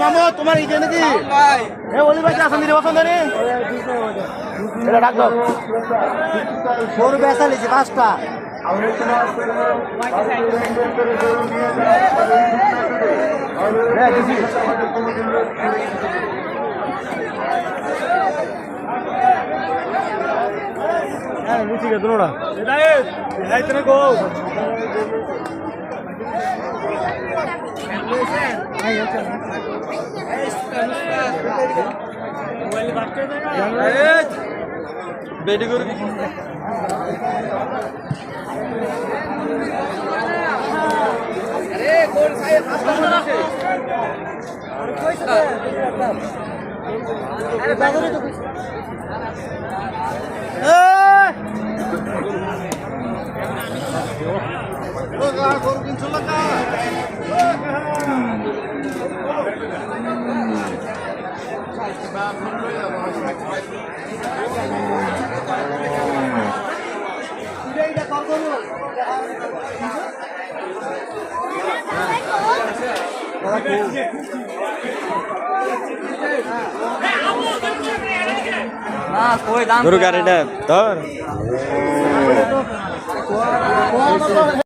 মামু তোমার ইয়ে নাকি ওলি ভাই আসেন দিদি পছন্দ নেই এটা ডাক দাও গরু বেচা লিছি 5টা লুচি কে দুনোটা এইখানে গো বেডি করে আরে কোন সাহেব হাসপাতাল আছে আরে কইছে আরে বাজারে তো কইছে ও গার গরু 300 টাকা গরু গাড়িটা ধর